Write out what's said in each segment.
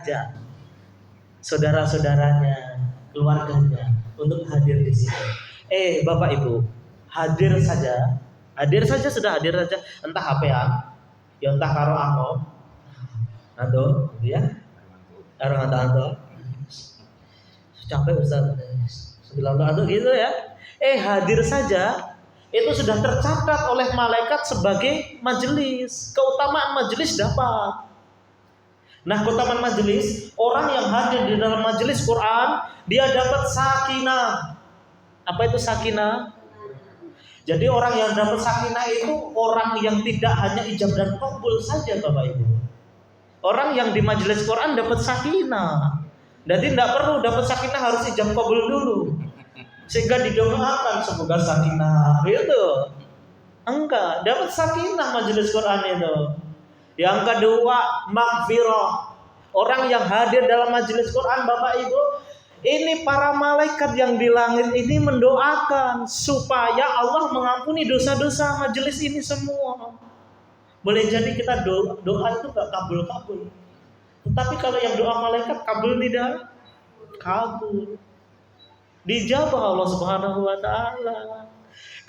mengajak saudara-saudaranya, keluarganya untuk hadir di sini. Bapak Ibu, hadir saja sudah hadir saja, entah HP-an, ya entah karo angop, atau gitu ya, karo anto. Capek Ustaz, 9 gitu ya. Hadir saja itu sudah tercatat oleh malaikat sebagai majelis. Keutamaan majelis dapat. Nah, keutamaan majelis, orang yang hadir di dalam majelis Quran, dia dapat sakinah. Apa itu sakinah? Jadi orang yang dapat sakinah itu orang yang tidak hanya ijab dan qabul saja, Bapak Ibu. Orang yang di majelis Quran dapat sakinah. Jadi tidak perlu dapat sakinah harus ijab qabul dulu. Sehingga didoakan semoga sakinah, gitu. Enggak, dapat sakinah majelis Quran itu. Yang kedua, maghfirah. Orang yang hadir dalam majelis Quran, Bapak Ibu, ini para malaikat yang di langit ini mendoakan supaya Allah mengampuni dosa-dosa majelis ini semua. Boleh jadi kita doa itu gak kabul-kabul. Tetapi kalau yang doa malaikat kabul tidak? Kabul. Dijabah Allah Subhanahu wa taala.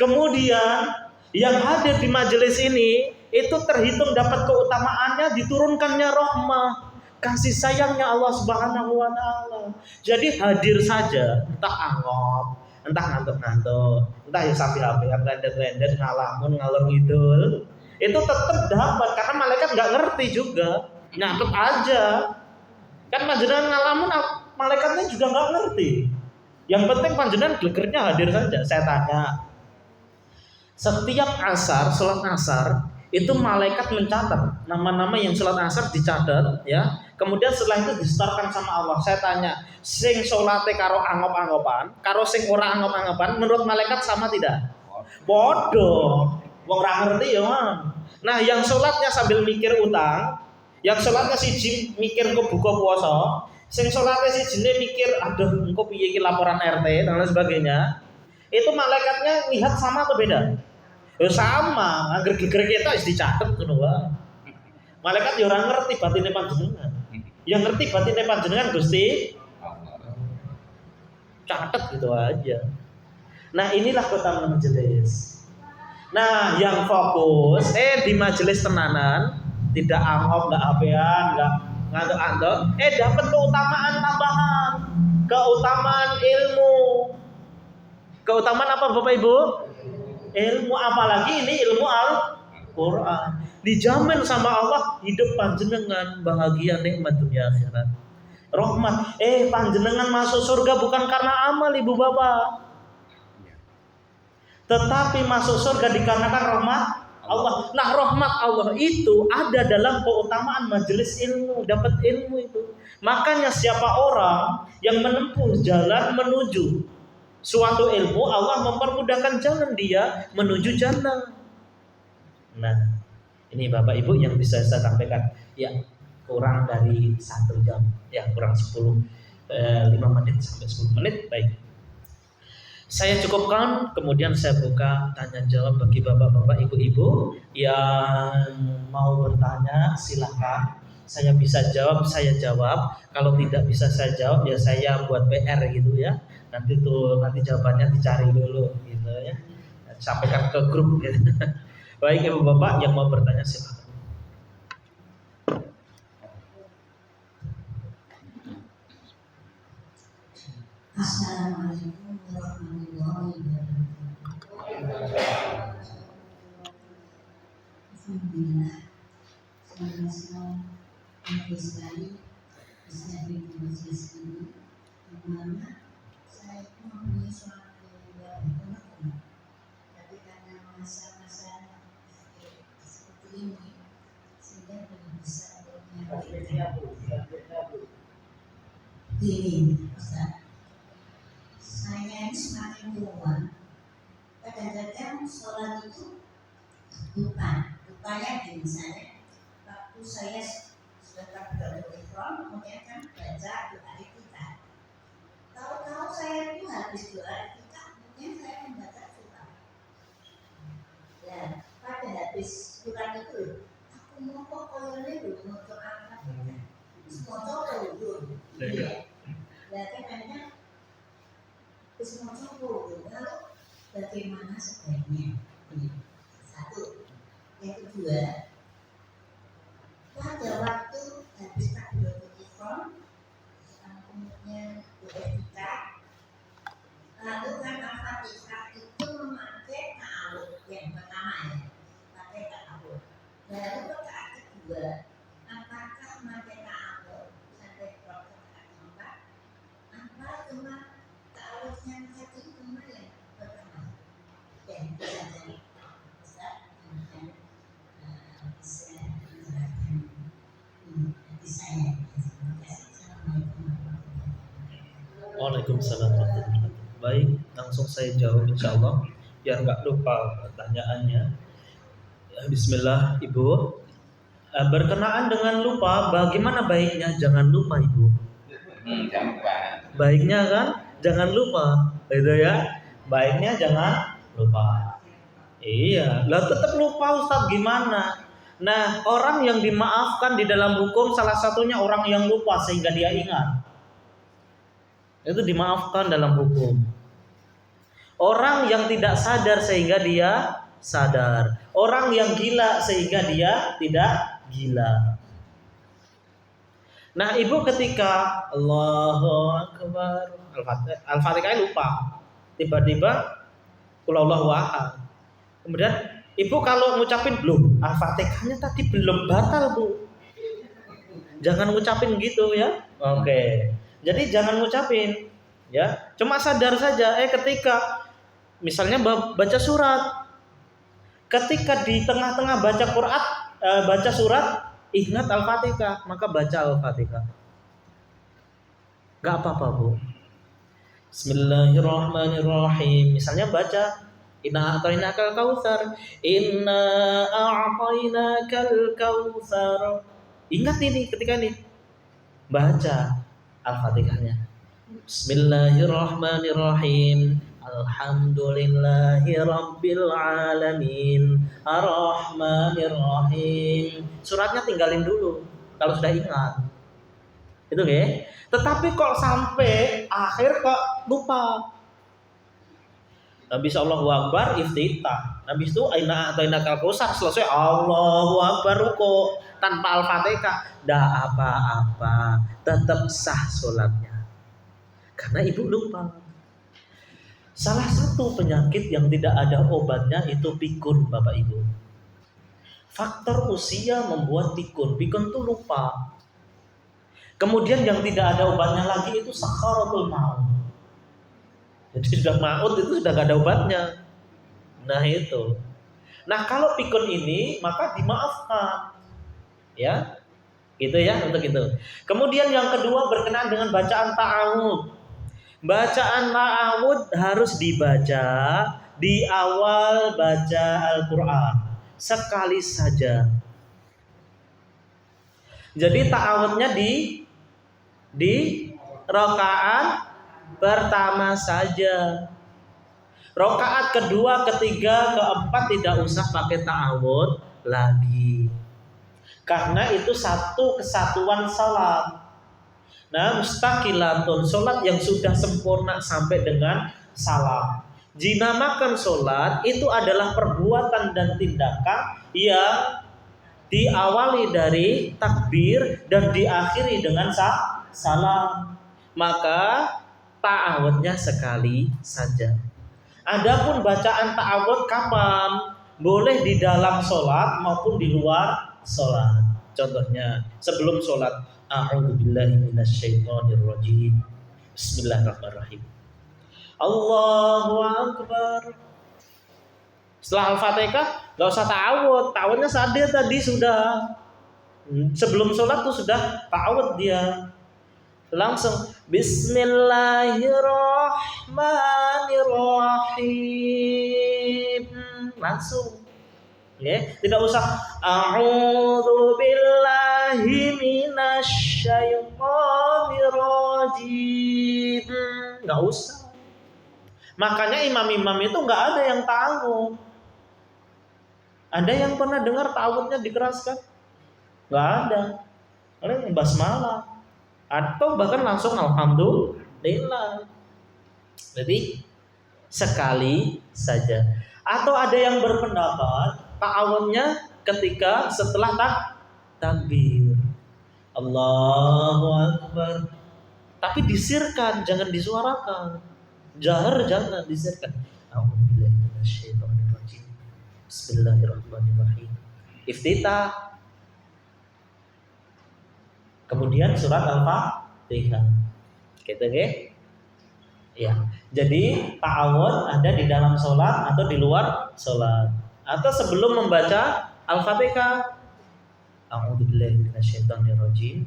Kemudian yang hadir di majelis ini itu terhitung dapat keutamaannya, diturunkannya rahmah, kasih sayangnya Allah Subhanahu wa taala. Jadi hadir saja, entah angop, entah ngantuk-ngantuk, entah ya sambil HP-an blender-blender ngalamun ngalor ngidul, itu tetap dapat karena malaikat nggak ngerti juga, nyatet aja. Kan panjenengan ngalamun malaikatnya juga nggak ngerti. Yang penting panjenengan gelegernya hadir saja. Saya tanya, setiap asar, sholat asar itu malaikat mencatat nama-nama yang sholat asar dicatat ya. Kemudian setelah itu disetorkan sama Allah. Saya tanya, sing sholate karo angop-angopan, karo sing ora angop-angopan, menurut malaikat sama tidak? Bodoh, wong ora ngerti ya man. Nah, yang sholatnya sambil mikir utang, yang sholatnya siji mikir kok buka puasa, sing sholatnya sijine mikir aduh engko piye iki laporan RT dan lain sebagainya. Itu malaikatnya lihat sama atau beda? Ya sama, angger geger kita wis dicatet ngono wae. Malaikat ya ora ngerti batine panjenengan. Yang ngerti batine panjenengan Gusti catet gitu aja. Nah, inilah keutamaan majelis. Nah, yang fokus di majelis tenanan, tidak angop, enggak HP-an, enggak ngantuk-ngantuk, dapat keutamaan tambahan, keutamaan ilmu. Keutamaan apa Bapak Ibu? Ilmu, apalagi ini ilmu Al-Quran. Dijamin sama Allah hidup panjenengan bahagia nikmat dunia akhirat. Rahmat, panjenengan masuk surga bukan karena amal ibu bapak, tetapi masuk surga dikarenakan rahmat Allah. Nah, rahmat Allah itu ada dalam keutamaan majelis ilmu, dapat ilmu itu. Makanya siapa orang yang menempuh jalan menuju suatu ilmu, Allah mempermudahkan jalan dia menuju jannah. Nah, ini Bapak Ibu yang bisa saya sampaikan. Ya, kurang dari 1 jam. Ya, kurang 5 menit sampai 10 menit. Baik. Saya cukupkan, kemudian saya buka tanya jawab bagi bapak-bapak, ibu-ibu yang mau bertanya silahkan. Saya bisa jawab, saya jawab. Kalau tidak bisa saya jawab, ya saya buat PR gitu ya. Nanti jawabannya dicari dulu gitu ya. Sampaikan ke grup gitu. Baik ibu bapak yang mau bertanya silahkan. Assalamualaikum warahmatullahi wabarakatuh. Alhamdulillah, saya senang sekali bisa di majelis ini, di mana saya mempunyai suatu yang benar-benar. Tapi karena masa-masa seperti ini, sehingga belum bisa menyampaikan ini, Ustaz. Saya ini semakin tua, kadang-kadang sholat itu lupanya gini saya, waktu saya sudah terberdoa ikhram, kemudian kan baca doa kita. Tahu-tahu saya itu habis doa kita, kemudian saya membaca surat. Ya, pada habis surat itu, aku mau kok koyornya dulu mau doa apa? moco wudhu. Iya. Berarti makanya moco wudhu. Lalu bagaimana sebaiknya? Ini satu. Yang kedua, pada waktu habis takbiratul ihram, kemudian beretika, lalu kan Al-Fatihah itu memakai ta'awud yang pertama ya, pakai ta'awud. Lalu rakaat kedua, apakah memakai ta'awud sampai rakaat keempat? Apa cuma ta'awud yang satu cuma yang pertama? Dan bisa jadi bisa kemudian bisa menerapkan hati saya. Terima kasih. Assalamualaikum warahmatullahi wabarakatuh. Waalaikumsalam warahmatullahi wabarakatuh. Baik, langsung saya jawab insya Allah biar nggak lupa pertanyaannya. Bismillah Ibu. Berkenaan dengan lupa, bagaimana baiknya? Jangan lupa Ibu. Jangan lupa. Baiknya kan jangan lupa, gitu ya. Baiknya jangan lupa. Iya, lah tetap lupa Ustaz gimana? Nah, orang yang dimaafkan di dalam hukum salah satunya orang yang lupa sehingga dia ingat. Itu dimaafkan dalam hukum. Orang yang tidak sadar sehingga dia sadar. Orang yang gila sehingga dia tidak gila. Nah, Ibu ketika Allahu Akbar Al-Fatihah lupa. Tiba-tiba qul huwallahu ahad. Kemudian Ibu kalau ngucapin belum Al-Fatihahnya tadi belum batal, Bu. Jangan ngucapin gitu ya. Oke. Jadi jangan ngucapin ya. Cuma sadar saja ketika misalnya baca surat. Ketika di tengah-tengah baca surat ingat Al-Fatihah, maka baca Al-Fatihah. Gak apa-apa, Bu. Bismillahirrahmanirrahim. Misalnya baca Inna a'tainakal kautsar. Inna a'tainakal kautsar. Ingat ini ketika ini baca Al-Fatihahnya. Bismillahirrahmanirrahim. Alhamdulillahi rabbil alamin. Ar-Rahmanirrahim. Suratnya tinggalin dulu kalau sudah ingat. Itu nggih. Tetapi kok sampai akhir kok lupa. Nabi Allahu Akbar iftitah. Habis itu aina a'tainakal kautsar selesai Allahu Akbar ruku tanpa Al-Fatihah. Dah apa-apa, tetap sah sholatnya. Karena Ibu lupa. Salah satu penyakit yang tidak ada obatnya itu pikun, Bapak Ibu. Faktor usia membuat pikun. Pikun itu lupa. Kemudian yang tidak ada obatnya lagi itu sakharatul maut. Jadi sudah maut itu sudah gak ada obatnya. Nah itu. Nah kalau pikun ini maka dimaafkan. Ya. Gitu ya untuk itu. Kemudian yang kedua berkenaan dengan bacaan ta'awud. Bacaan ta'awud harus dibaca di awal baca Al-Quran. Sekali saja. Jadi ta'awudnya di rakaat pertama saja. Rakaat kedua, ketiga, keempat tidak usah pakai ta'awud lagi. Karena itu satu kesatuan salat. Nah, mustaqilatun, salat yang sudah sempurna sampai dengan salam. Dinamakan salat itu adalah perbuatan dan tindakan yang diawali dari takbir dan diakhiri dengan salam. Maka ta'awudnya sekali saja. Adapun bacaan ta'awud kapan? Boleh di dalam sholat maupun di luar sholat. Contohnya sebelum sholat, a'udzubillahi minasyaitonirrajim. Bismillahirrahmanirrahim. Allahu Akbar. Setelah Al-Fatihah gak usah ta'awud. Ta'awudnya sadar tadi sudah. Sebelum sholat tuh sudah ta'awud dia. Langsung Bismillahirrahmanirrahim. Langsung. Ya, tidak usah a'udzubillahi minasyaitonirrajim. Enggak usah. Makanya imam-imam itu enggak ada yang tahu. Ada yang pernah dengar ta'awudnya dikeraskan? Enggak ada. Paling basmalah. atau bahkan langsung alhamdulillah. Jadi sekali saja. Atau ada yang berpendapat ta'awudnya ketika setelah takbir. Allahu Akbar. Tapi disirkan, jangan disuarakan. Jahar jangan disirkan. A'udzubillahi minasyaitonirrajim. Bismillahirrahmanirrahim. Iftitah. Kemudian surat Al-Fatihah. Gitu ya. Ya. Jadi ta'awud ada di dalam sholat atau di luar sholat. Atau sebelum membaca Al-Fatihah. A'udzubillahi minasyaitonirrajim.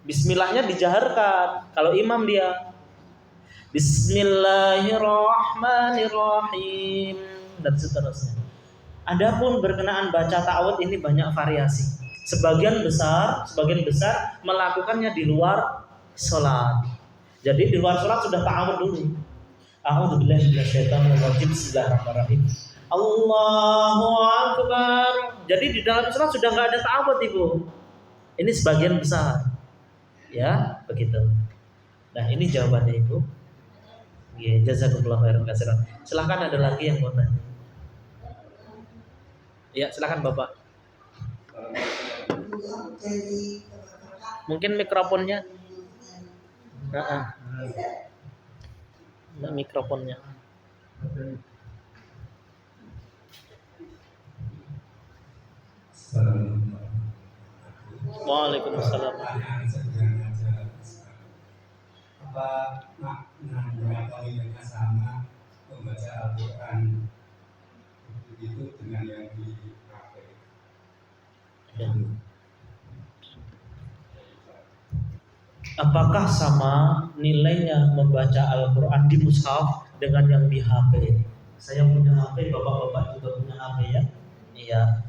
Bismillahnya dijaharkan kalau imam dia. Bismillahirrahmanirrahim dan seterusnya. Adapun berkenaan baca ta'awud ini banyak variasi. Sebagian besar melakukannya di luar sholat. Jadi di luar sholat sudah ta'awud dulu. A'udzubillahi minasyaitonirrajim. Bismillahirrahmanirrahim. Allahu Akbar. Jadi di dalam sholat sudah nggak ada ta'awud, Ibu. Ini sebagian besar. Ya, begitu. Nah, ini jawabannya, Ibu. Ya, jazakumullah khairan katsiran. Silakan, ada lagi yang mau tanya. Ya, silakan Bapak. Mungkin mikrofonnya. Mikrofonnya. Waalaikumsalam. Apa maknanya atau nilainya sama membaca Al-Quran itu dengan yang di HP? Ya. Apakah sama nilainya membaca Al-Quran di mushaf dengan yang di HP? Saya punya HP, bapak-bapak juga punya HP ya? Iya.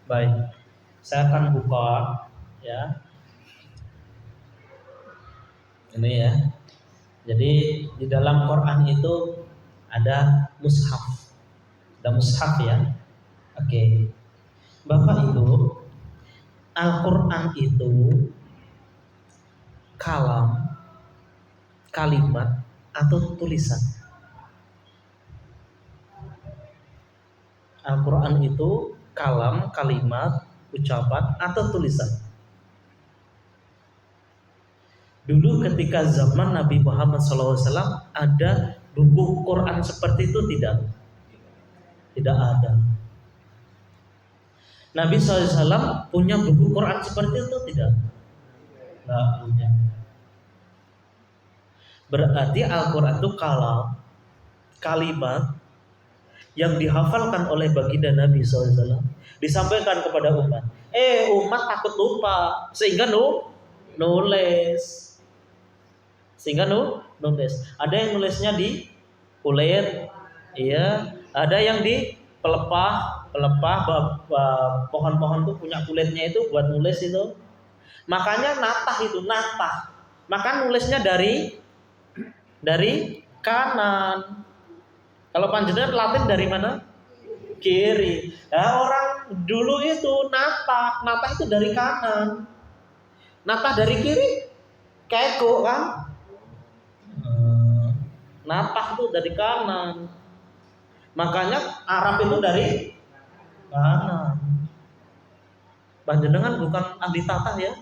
Baik. Saya akan buka ya. Ini ya. Jadi di dalam Quran itu ada mushaf. Ada mushaf ya. Oke. Bapak Ibu, Al-Quran itu kalam, kalimat atau tulisan. Al-Quran itu kalam, kalimat, ucapan atau tulisan. Dulu ketika zaman Nabi Muhammad SAW ada buku Quran seperti itu tidak? Tidak ada. Nabi SAW punya buku Quran seperti itu tidak? Tidak punya. Berarti Al-Quran itu kalam, kalimat yang dihafalkan oleh baginda Nabi SAW, disampaikan kepada umat. Umat takut lupa sehingga nulis. Nulis. Ada yang nulisnya di kulit, iya. Ada yang di pelepah pohon-pohon tuh punya kulitnya itu buat nulis itu. Makanya natah. Maka nulisnya dari kanan. Kalau panjenengan Latin dari mana? Kiri. Nah, orang dulu itu natah itu dari kanan. Natah dari kiri keko kan? Natah itu dari kanan. Makanya Arab itu dari kanan. Panjenengan bukan ahli tatah ya?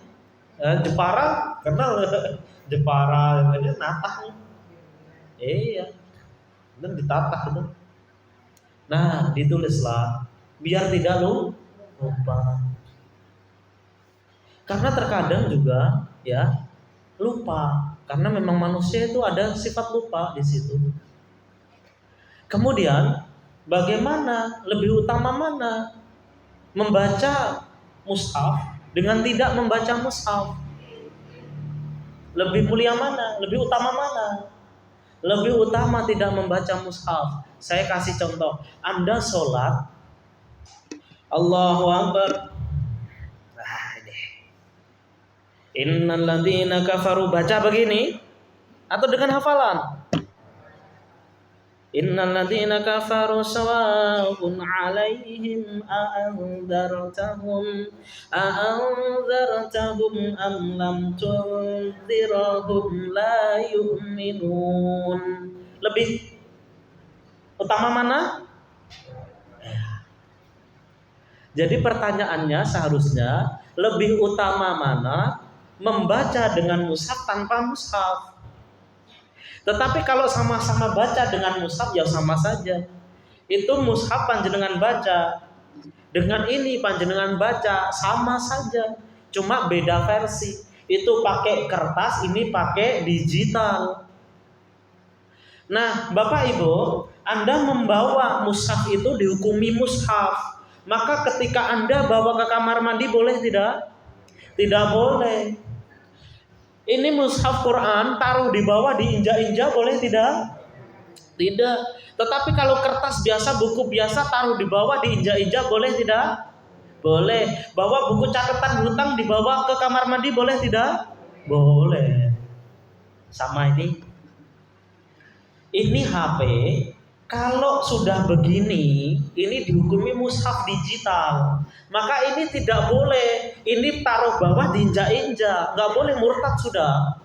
Jepara kenal Jepara ini natah. Iya. Dan ditatah itu. Nah, ditulislah biar tidak lupa. Karena terkadang juga ya lupa. Karena memang manusia itu ada sifat lupa di situ. Kemudian bagaimana, lebih utama mana? Membaca mushaf dengan tidak membaca mushaf. Lebih mulia mana? Lebih utama mana? Lebih utama tidak membaca mushaf. Saya kasih contoh. Anda sholat, Allahu Akbar. Nah ini. Innal ladzina kafaru, baca begini atau dengan hafalan? Innal ladzina kafaru sawa'un 'alaihim a'anzartahum am lam tunzirhum la yu'minun. Lebih utama mana? Jadi pertanyaannya seharusnya lebih utama mana membaca dengan mushaf tanpa mushaf. Tetapi kalau sama-sama baca dengan mushaf ya sama saja. Itu mushaf panjenengan baca, dengan ini panjenengan baca sama saja. Cuma beda versi. Itu pakai kertas, ini pakai digital. Nah, Bapak Ibu, Anda membawa mushaf itu dihukumi mushaf. Maka ketika Anda bawa ke kamar mandi boleh tidak? Tidak boleh. Ini mushaf Quran taruh di bawah diinjak-injak boleh tidak? Tidak. Tetapi kalau kertas biasa, buku biasa taruh di bawah diinjak-injak boleh tidak? Boleh. Bawa buku catatan hutang dibawa ke kamar mandi boleh tidak? Boleh. Sama ini. Ini HP. Kalau sudah begini, ini dihukumi mushaf digital. Maka ini tidak boleh. Ini taruh bawah diinjak-injak. Nggak boleh, murtad sudah.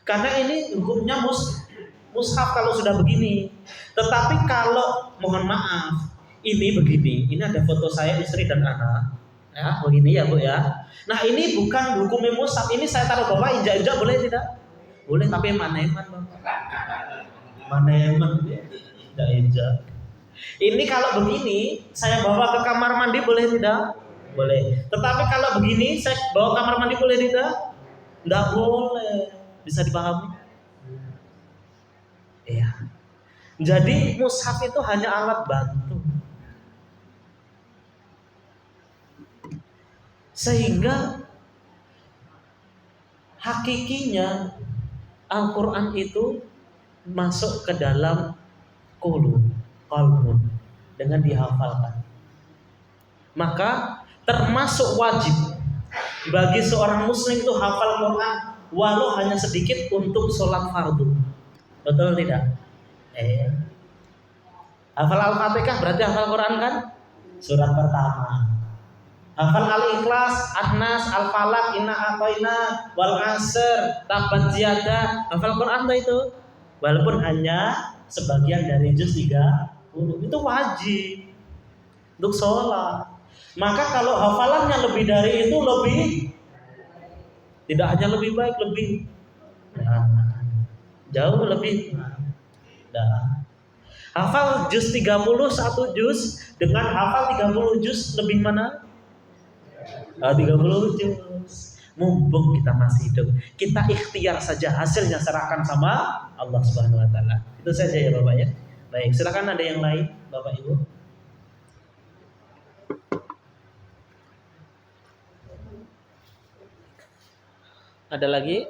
Karena ini hukumnya mushaf kalau sudah begini. Tetapi kalau, mohon maaf, ini begini. Ini ada foto saya, istri dan anak. Ya, begini ya Bu ya. Nah ini bukan hukumnya mushaf. Ini saya taruh bawah, injak-injak boleh tidak? Boleh, tapi maneman Bapak. Maneman. Injak. Ini kalau begini saya bawa ke kamar mandi boleh tidak? Boleh. Tetapi kalau begini saya bawa kamar mandi boleh tidak? Tidak boleh. Bisa dipahami? Iya. Jadi mushaf itu hanya alat bantu. Sehingga hakikinya Al-Quran itu masuk ke dalam qalbun dengan dihafalkan. Maka termasuk wajib bagi seorang muslim itu hafal Quran walau hanya sedikit untuk sholat fardu. Betul tidak? Hafal Al-Fatihah berarti hafal Quran kan? Surat pertama. Hafal Al-Ikhlas, An-Nas, Al-Falaq, Inna A'tayna, Wal 'Ashr, Tabbat Yadah. Hafal Quran itu walaupun hanya sebagian dari juz 30 itu wajib untuk sholat. Maka kalau hafalannya lebih dari itu lebih, tidak hanya lebih baik, lebih jauh lebih. Hafal juz 30 satu juz dengan hafal 30 juz lebih mana? 30 juz. Mumpung kita masih hidup, kita ikhtiar saja, hasilnya serahkan sama Allah Subhanahu wa taala. Itu saja ya Bapak ya. Baik, silakan ada yang lain Bapak Ibu. Ada lagi?